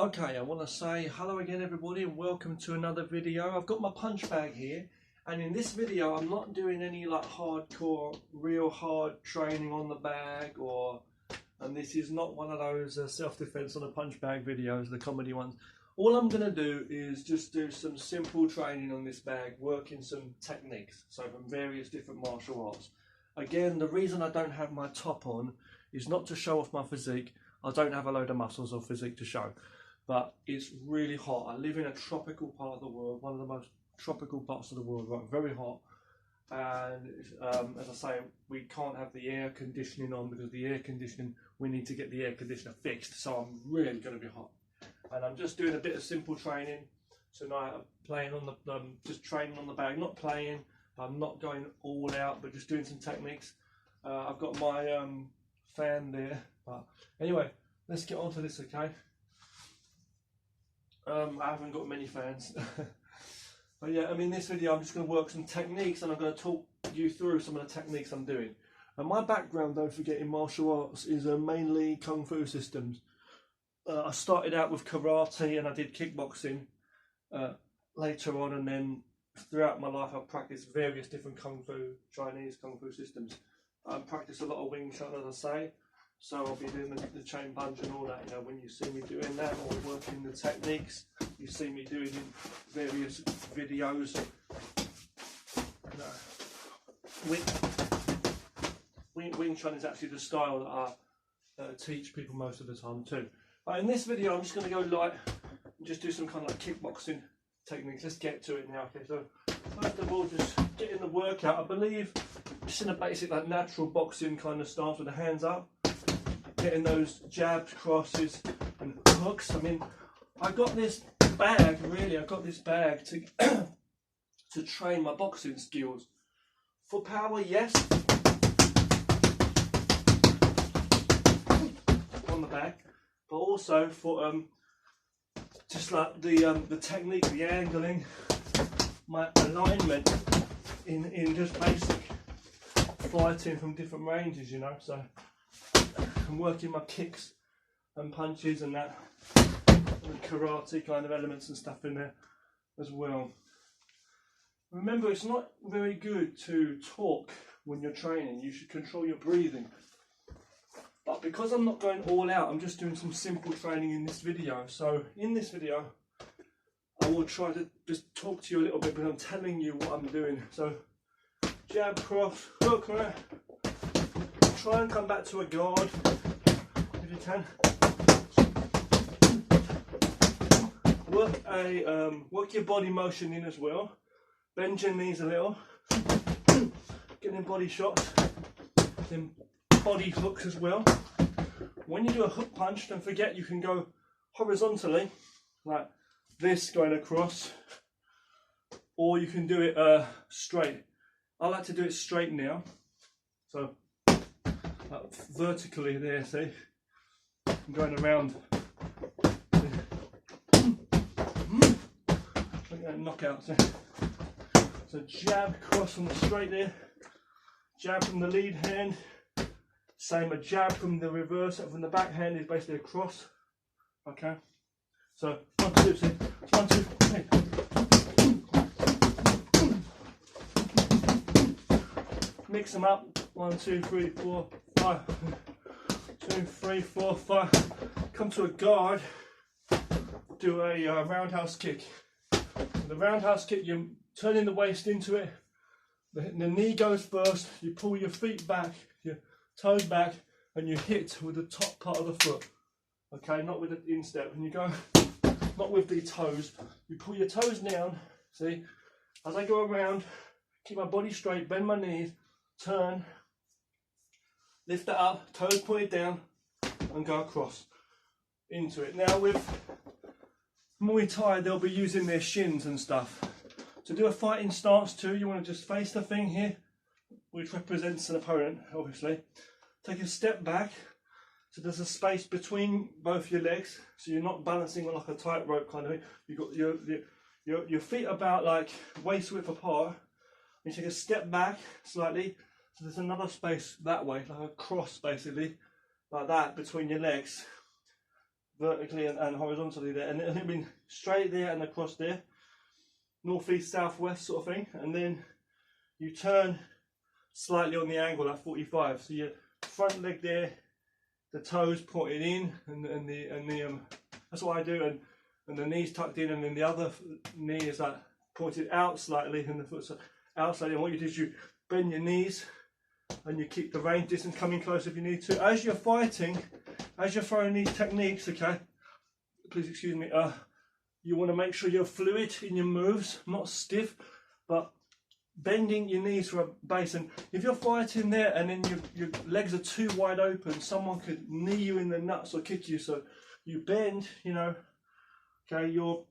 Okay, I want to say hello again everybody and welcome to another video. I've got my punch bag here, and in this video I'm not doing any like hardcore, real hard training on the bag, and this is not one of those self-defense on a punch bag videos, the comedy ones. All I'm going to do is just do some simple training on this bag, working some techniques, so from various different martial arts. Again, the reason I don't have my top on is not to show off my physique. I don't have a load of muscles or physique to show. But it's really hot. I live in a tropical part of the world, one of the most tropical parts of the world, right? Very hot. And as I say, we can't have the air conditioning on because the air conditioning, we need to get the air conditioner fixed. So I'm really going to be hot. And I'm just doing a bit of simple training tonight. I'm playing on the, just training on the bag, not playing. I'm not going all out, but just doing some techniques. I've got my fan there. But anyway, let's get on to this, okay? I haven't got many fans. But yeah, in this video I'm just going to work some techniques, and I'm going to talk you through some of the techniques I'm doing. And my background, don't forget, in martial arts is mainly Kung Fu systems. I started out with karate and I did kickboxing later on, and then throughout my life I've practiced various different Kung Fu, Chinese Kung Fu systems. I practice a lot of Wing Chun, as I say. So I'll be doing the chain punch and all that, you know, when you see me doing that or working the techniques, you see me doing in various videos. Wing Chun is actually the style that I teach people most of the time too. In this video I'm just going to go light and just do some kind of like kickboxing techniques. Let's get to it now. Okay, so first of all, just getting the workout. I believe just in a basic like natural boxing kind of stance with the hands up. Getting those jabs, crosses and hooks. I got this bag, really, I got this bag to to train my boxing skills. For power, yes, on the bag, but also for just like the technique, the angling, my alignment in just basic fighting from different ranges, you know. So I'm working my kicks and punches and that, and karate kind of elements and stuff in there as well. Remember, it's not very good to talk when you're training. You should control your breathing. But because I'm not going all out, I'm just doing some simple training in this video. So in this video, I will try to just talk to you a little bit, but I'm telling you what I'm doing. So jab, cross, hook, right? Try and come back to a guard if you can. Work your body motion in as well. Bend your knees a little. Getting body shots. Then body hooks as well. When you do a hook punch, don't forget you can go horizontally, like this going across, or you can do it straight. I like to do it straight now. So vertically there, see? I'm going around. Look at that knockout. So jab, cross from the straight there. Jab from the lead hand. Same, a jab from the reverse, from the back hand is basically a cross. Okay? So 1, 2, 3. 1, 2, 3. Mix them up. 1, 2, 3, 4, 5. 2, 3, 4, 5. Come to a guard. Do a roundhouse kick. The roundhouse kick, you're turning the waist into it. The knee goes first. You pull your feet back, your toes back, and you hit with the top part of the foot. Okay, not with the instep. When you go, not with the toes. You pull your toes down. See, as I go around, keep my body straight, bend my knees, turn. Lift that up, toes pointed down, and go across into it. Now with Muay Thai, they'll be using their shins and stuff. To do a fighting stance too, you want to just face the thing here, which represents an opponent, obviously. Take a step back, so there's a space between both your legs, so you're not balancing on like a tightrope kind of thing. You've got your feet about like waist width apart. You take a step back slightly, so there's another space that way, like a cross basically, like that between your legs. vertically and horizontally there, and it'll be straight there and across there, northeast, southwest sort of thing, and then you turn slightly on the angle at 45. So your front leg there, the toes pointed in, and the that's what I do, and the knees tucked in, and then the other knee is like pointed out slightly, and the foot's out slightly. And what you do is you bend your knees, and you keep the range distance coming close if you need to. As you're fighting, as you're throwing these techniques, okay, please excuse me, you want to make sure you're fluid in your moves, not stiff, but bending your knees for a base. And if you're fighting there and then your legs are too wide open, someone could knee you in the nuts or kick you. So you bend, you know, okay, your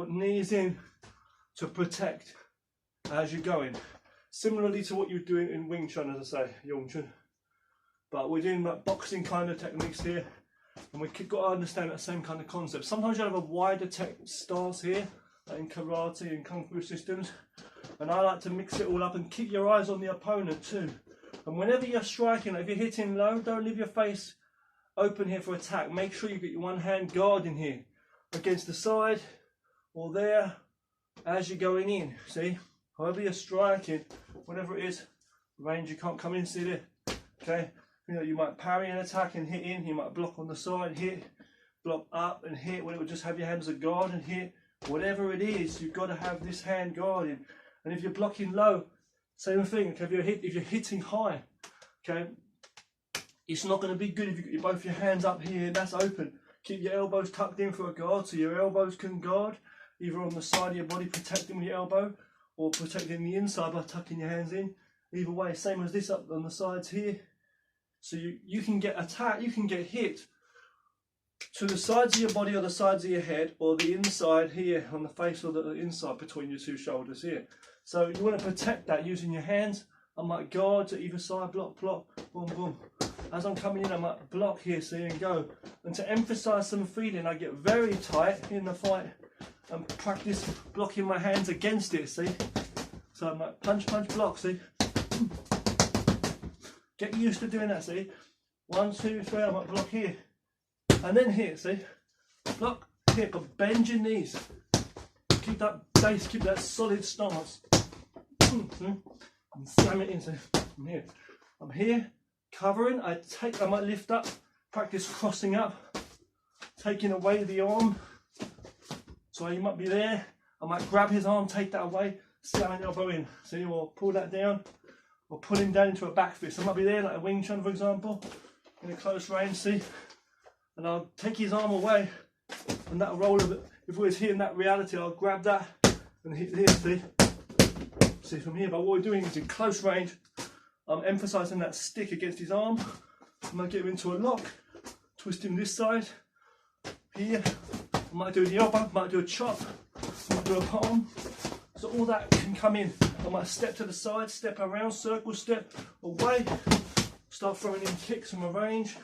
knees in to protect as you're going. Similarly to what you're doing in Wing Chun, as I say, Yung Chun. But we're doing like boxing kind of techniques here, and we've got to understand that same kind of concept. Sometimes you have a wider stance here, like in karate and kung fu systems, and I like to mix it all up and keep your eyes on the opponent too. And whenever you're striking, if you're hitting low, don't leave your face open here for attack. Make sure you get your one hand guard in here, against the side or there as you're going in. See, however you're striking, whatever it is, range you can't come in, see there, okay? You know, you might parry an attack and hit in, you might block on the side, hit, block up and hit, when it would just have your hand as a guard and hit. Whatever it is, you've got to have this hand guarding. And if you're blocking low, same thing, okay? If you're hitting high, okay, it's not going to be good if you've got both your hands up here, that's open. Keep your elbows tucked in for a guard, so your elbows can guard, either on the side of your body, protecting with your elbow, or protecting the inside by tucking your hands in. Either way, same as this up on the sides here. So you can get attacked, you can get hit to the sides of your body or the sides of your head, or the inside here on the face, or the inside between your two shoulders here. So you want to protect that using your hands. I might guard to either side, block, block, boom, boom. As I'm coming in, I might block here, see, and go. And to emphasize some feeling, I get very tight in the fight and practice blocking my hands against it, see. So I might punch, punch, block, see. Get used to doing that, see. 1, 2, 3, I might block here. And then here, see. Block here, but bend your knees. Keep that base, keep that solid stance. And slam it in, see. I'm here, covering, I might lift up, practice crossing up, taking away the arm. So you might be there, I might grab his arm, take that away, slam an elbow in, see, or pull that down, or pull him down into a back fist. I might be there, like a Wing Chun, for example, in a close range, see, and I'll take his arm away, and that'll roll a bit. If we was here in that reality, I'll grab that and hit here, see from here. But what we're doing is in close range, I'm emphasising that stick against his arm. I might get him into a lock, twist him this side, here. I might do the elbow, I might do a chop, I might do a palm. So all that can come in. I might step to the side, step around, circle, step away, start throwing in kicks from a range.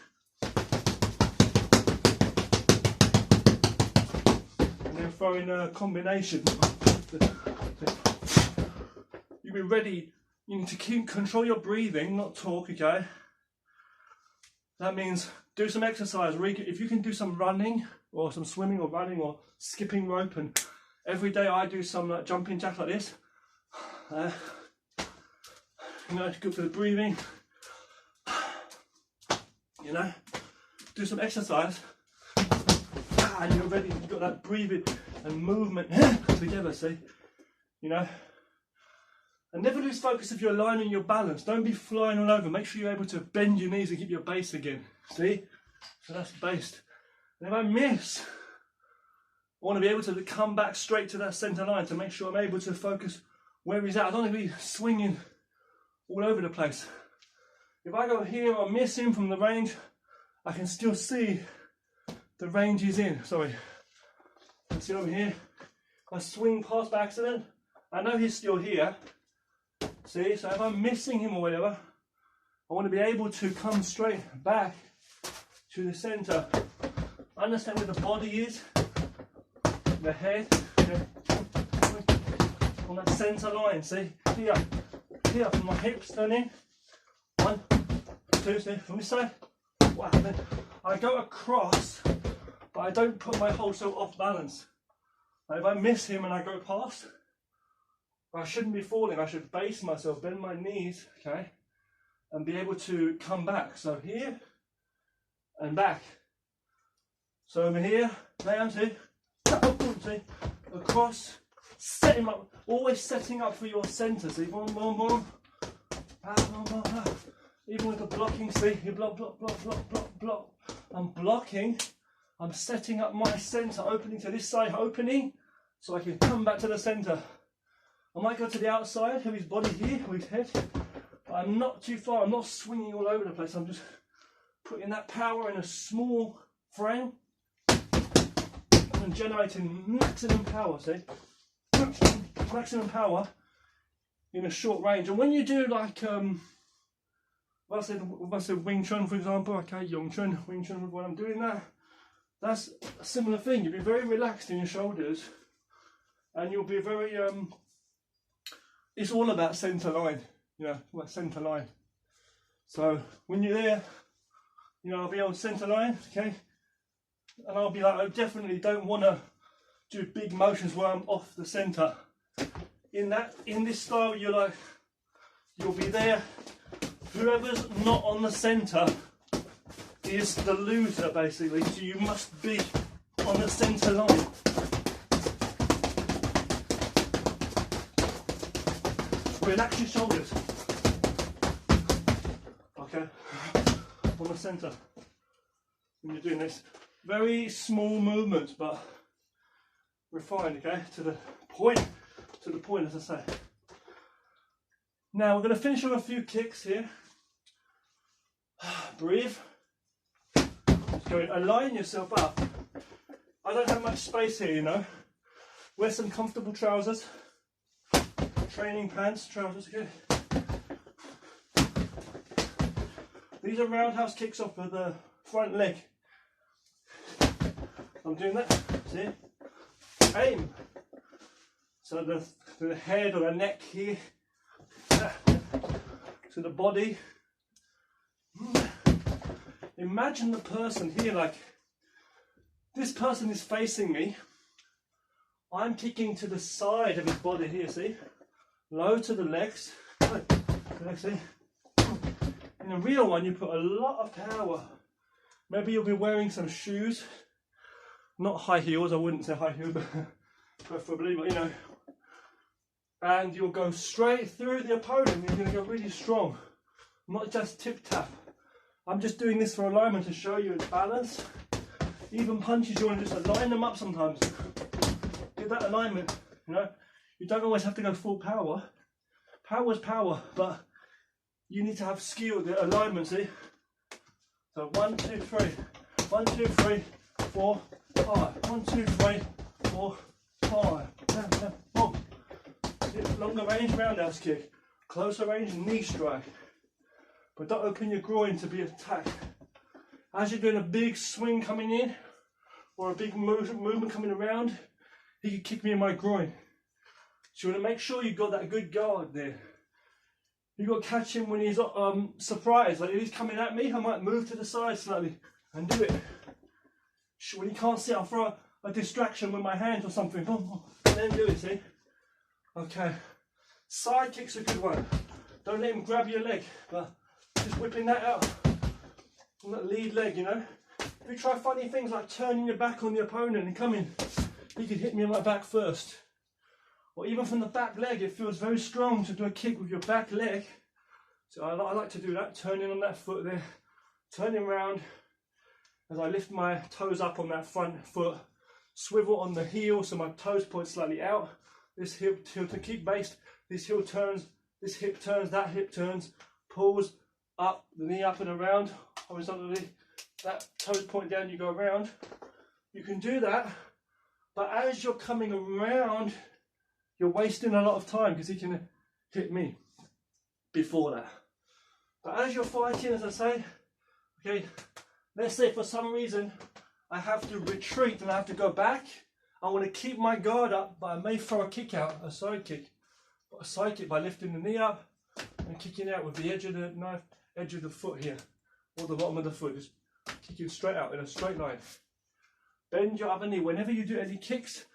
And then throwing a combination. You'll be ready. You need to control your breathing, not talk, okay? That means do some exercise. If you can do some running, or some swimming or running or skipping rope, and every day I do some jumping jack like this. You know, it's good for the breathing. You know, do some exercise, and you're ready. You've got that breathing and movement together. See, you know, and never lose focus if you're aligning your balance. Don't be flying all over. Make sure you're able to bend your knees and keep your base again. See, so that's based. And if I miss, I want to be able to come back straight to that centre line to make sure I'm able to focus where he's at. I don't want to be swinging all over the place. If I go here or miss him from the range, I can still see the range he's in. Sorry. You can see over here. I swing past by accident. I know he's still here. See, so if I'm missing him or whatever, I want to be able to come straight back to the centre. Understand where the body is, the head, on that centre line. See, here from my hips, turn in. 1, 2, see, from this side. Wow, then I go across but I don't put my whole self off balance. Like if I miss him and I go past, I shouldn't be falling. I should base myself, bend my knees, okay, and be able to come back. So here and back. So over here, down to, across, setting up, always setting up for your centre. See, boom, boom, boom. Even with the blocking, see, you block, block, block, block, block, block. I'm blocking, I'm setting up my centre, opening to this side, opening, so I can come back to the centre. I might go to the outside of his body here, with his head, but I'm not too far, I'm not swinging all over the place, I'm just putting that power in a small frame and generating maximum power, see? Maximum power in a short range. And when you do like, if I said Wing Chun, for example, okay, Yung Chun, Wing Chun, when I'm doing that, that's a similar thing. You'll be very relaxed in your shoulders and you'll be very, it's all about centre line, you know, what centre line. So when you're there, you know, I'll be on centre line, okay, and I'll be like, I definitely don't want to do big motions where I'm off the centre. In this style, you'll be there. Whoever's not on the centre is the loser, basically. So you must be on the centre line. Relax your shoulders. Okay, on the centre. When you're doing this, very small movements, but refined. Okay, to the point, as I say. Now we're going to finish with a few kicks here. Breathe. Just go in. Align yourself up. I don't have much space here, you know. Wear some comfortable trousers. Training pants, trousers, okay. These are roundhouse kicks off of the front leg. I'm doing that. See? Aim. So the head or the neck here. To the body. Imagine the person here, like this person is facing me. I'm kicking to the side of his body here, see? Low to the legs. See? In a real one, you put a lot of power. Maybe you'll be wearing some shoes. Not high heels, I wouldn't say high heel, but preferably, but you know. And you'll go straight through the opponent. You're going to go really strong, not just tip tap. I'm just doing this for alignment to show you its balance. Even punches, you want to just align them up sometimes. Get that alignment, you know. You don't always have to go full power. Power's power, but you need to have skill, the alignment, see? So 1, 2, 3. 1, 2, 3, 4, 5. 1, 2, 3, 4, 5. Boom. Longer range roundhouse kick, closer range knee strike, but don't open your groin to be attacked. As you're doing a big swing coming in or a big movement coming around, he could kick me in my groin. So you want to make sure you've got that good guard there. You've got to catch him when he's surprised, like if he's coming at me, I might move to the side slightly and do it. When he can't see, I'll throw a distraction with my hands or something, boom, and then do it, see? Okay, side kick's a good one. Don't let him grab your leg, but just whipping that out from that lead leg, you know. If you try funny things like turning your back on the opponent and coming, he could hit me in my back first. Or even from the back leg, it feels very strong to do a kick with your back leg. So I like to do that, turning on that foot there, turning around as I lift my toes up on that front foot, swivel on the heel so my toes point slightly out. This hip to keep based, this heel turns, this hip turns, that hip turns, pulls up, the knee up and around, horizontally, that toes point down, you go around. You can do that, but as you're coming around, you're wasting a lot of time because he can hit me before that. But as you're fighting, as I say, okay, let's say for some reason I have to retreat and I have to go back. I want to keep my guard up, but I may throw a kick out, a side kick. A side kick by lifting the knee up and kicking out with the edge of the knife, edge of the foot here, or the bottom of the foot, just kicking straight out in a straight line. Bend your other knee. Whenever you do any kicks,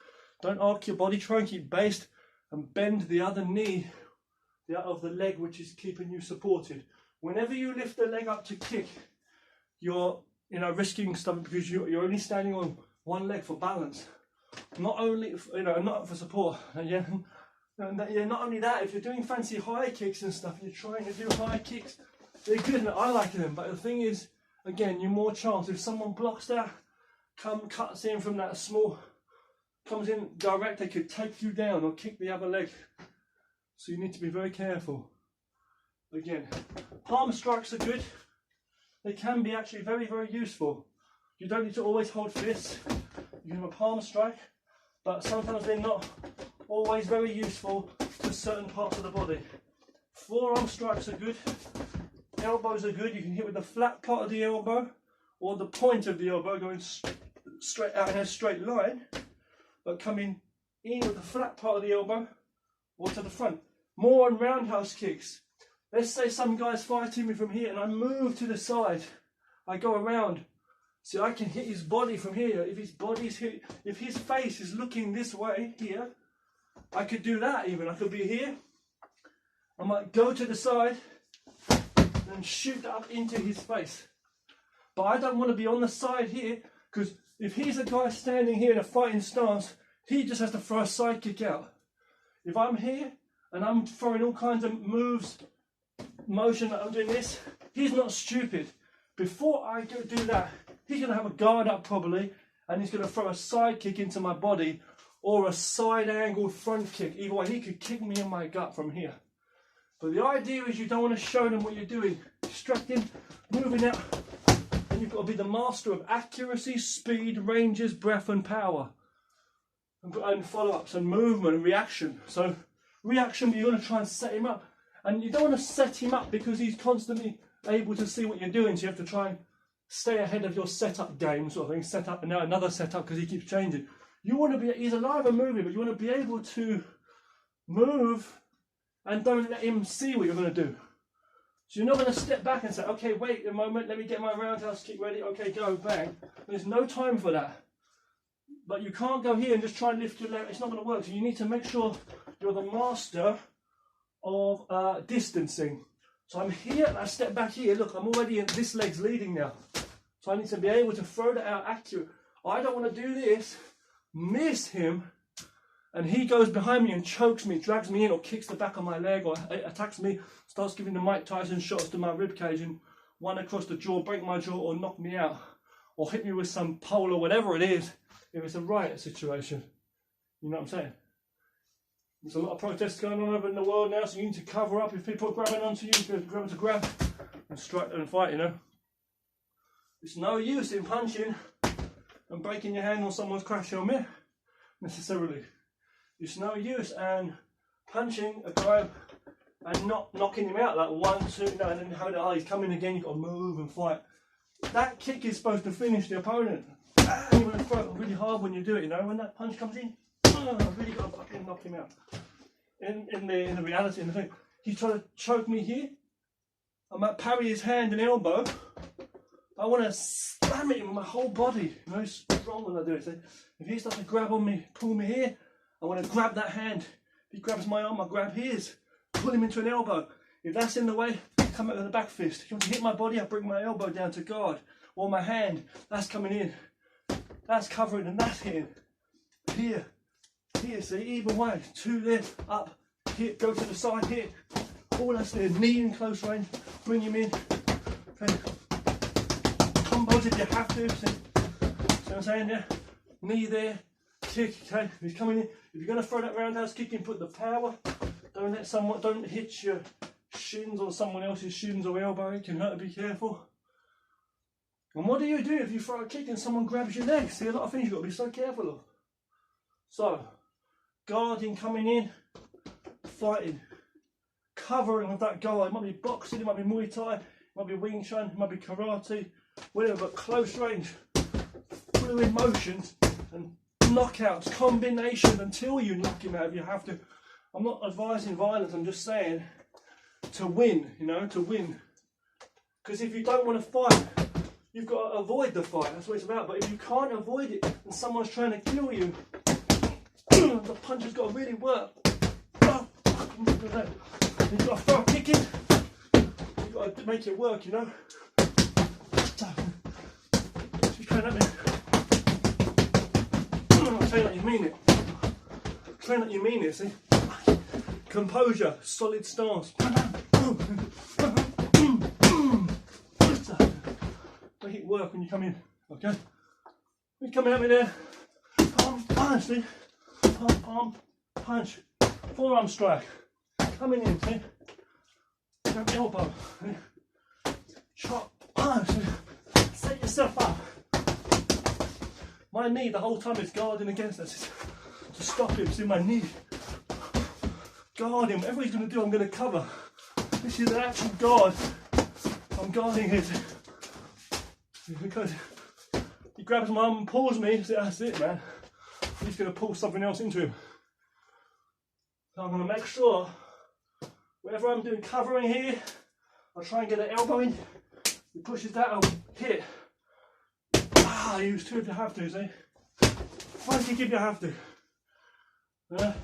don't arc your body, try and keep based and bend the other knee, the other of the leg which is keeping you supported. Whenever you lift the leg up to kick, you're risking stuff because you're only standing on one leg for balance. Not only, not for support. Yeah. Not only that, if you're doing fancy high kicks and stuff, you're trying to do high kicks, they're good and I like them, but the thing is, again, you're more chance. If someone blocks that, cuts in from that small, comes in direct, they could take you down or kick the other leg. So you need to be very careful. Again, palm strikes are good. They can be actually very, very useful. You don't need to always hold fists. You can have a palm strike, but sometimes they're not always very useful to certain parts of the body. Forearm strikes are good. Elbows are good. You can hit with the flat part of the elbow or the point of the elbow going straight out in a straight line, but coming in with the flat part of the elbow or to the front. More on roundhouse kicks. Let's say some guy's fighting me from here and I move to the side. I go around. See, I can hit his body from here. If his face is looking this way here, I could do that even. I could be here. I might go to the side and shoot up into his face. But I don't want to be on the side here, because if he's a guy standing here in a fighting stance, he just has to throw a side kick out. If I'm here and I'm throwing all kinds of moves, motion that I'm doing this, he's not stupid. Before I do that, he's going to have a guard up probably, and he's going to throw a side kick into my body or a side angled front kick. Either way, he could kick me in my gut from here. But the idea is you don't want to show them what you're doing. Distracting, moving out. And you've got to be the master of accuracy, speed, ranges, breath and power. And follow-ups and movement and reaction. So reaction, but you're going to try and set him up. And you don't want to set him up because he's constantly able to see what you're doing. So you have to try and stay ahead of your setup game sort of thing. Set up and now another setup because he keeps changing. You want to be, he's alive and moving, but you want to be able to move and don't let him see what you're going to do. So you're not going to step back and say, okay, wait a moment, let me get my roundhouse kick ready, okay, go, bang. There's no time for that. But you can't go here and just try and lift your leg, it's not going to work. So you need to make sure you're the master of distancing. So I'm here and I step back here, look, I'm already in, this leg's leading now. So I need to be able to throw that out accurate. I don't want to do this, miss him, and he goes behind me and chokes me, drags me in or kicks the back of my leg or attacks me, starts giving the Mike Tyson shots to my ribcage and one across the jaw, break my jaw or knock me out or hit me with some pole or whatever it is if it's a riot situation. You know what I'm saying? There's a lot of protests going on over in the world now, so you need to cover up. If people are grabbing onto you, you grab to grab and strike and fight, you know. It's no use in punching and breaking your hand on someone's crash helmet, necessarily. It's no use and punching a guy and not knocking him out like 1, 2, no, and then having he's coming again, you've got to move and fight. That kick is supposed to finish the opponent. And you want to throw it really hard when you do it, you know, when that punch comes in, I've really got to fucking knock him out. In the reality, in the thing, he's trying to choke me here. I might parry his hand and elbow. I want to slam it with my whole body. You know, it's strong when I do it. So if he starts to grab on me, pull me here, I want to grab that hand. If he grabs my arm, I grab his. Pull him into an elbow. If that's in the way, come out with a back fist. If you want to hit my body, I bring my elbow down to guard. Or my hand, that's coming in. That's covering and that's hitting. Here, see, either way. 2 there, up, hit, go to the side, hit. All that's there, knee in close range, bring him in. Okay. Combos if you have to, see what I'm saying there? Knee there, kick, okay, if he's coming in. If you're going to throw that roundhouse kick in, put the power. Don't hit your shins or someone else's shins or elbow, it can hurt, be careful. And what do you do if you throw a kick and someone grabs your leg? See, a lot of things you've got to be so careful of. So, guarding, coming in, fighting, covering of that guard. It might be boxing, it might be Muay Thai, it might be Wing Chun, it might be karate, whatever, but close range, fluid motions and knockouts, combinations until you knock him out if you have to. I'm not advising violence, I'm just saying to win, you know, to win. Because if you don't want to fight, you've got to avoid the fight. That's what it's about. But if you can't avoid it and someone's trying to kill you, the punch has got to really work. You've got to start kicking. You've got to make it work, you know. She's trying at me. I'm saying that you mean it. Train that you mean it, see? Composure, solid stance. Make it work when you come in, okay? When you come at me there, palm, punch, see? Palm, palm, punch. Forearm strike. Coming in, see? Grab elbow. See? Chop, punch. Set yourself up. My knee the whole time is guarding against this. To stop him, see my knee. Guard him. Whatever he's going to do, I'm going to cover. This is an actual guard. I'm guarding it. Because he grabs my arm and pulls me, so that's it, man. He's going to pull something else into him. So I'm going to make sure, whatever I'm doing covering here, I'll try and get an elbow in. He pushes that, I'll hit. Use two if you have to, see? One kick if you have to. The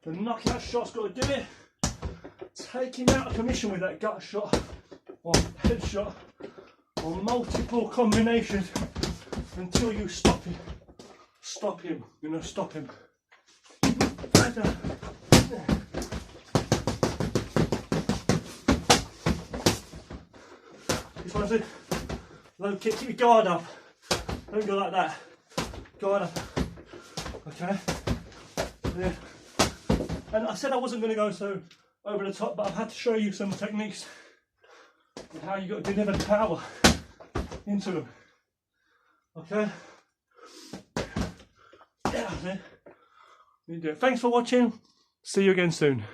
knockout shot's got to do it. Take him out of commission with that gut shot, or head shot, or multiple combinations until you stop him. Stop him, you know, stop him. This one's it. Low kick, keep your guard up. Don't go like that. Guard up. Okay? Yeah. And I said I wasn't going to go so over the top, but I've had to show you some techniques and how you got to deliver the power into them. Okay? Yeah, man. You do it. Thanks for watching. See you again soon.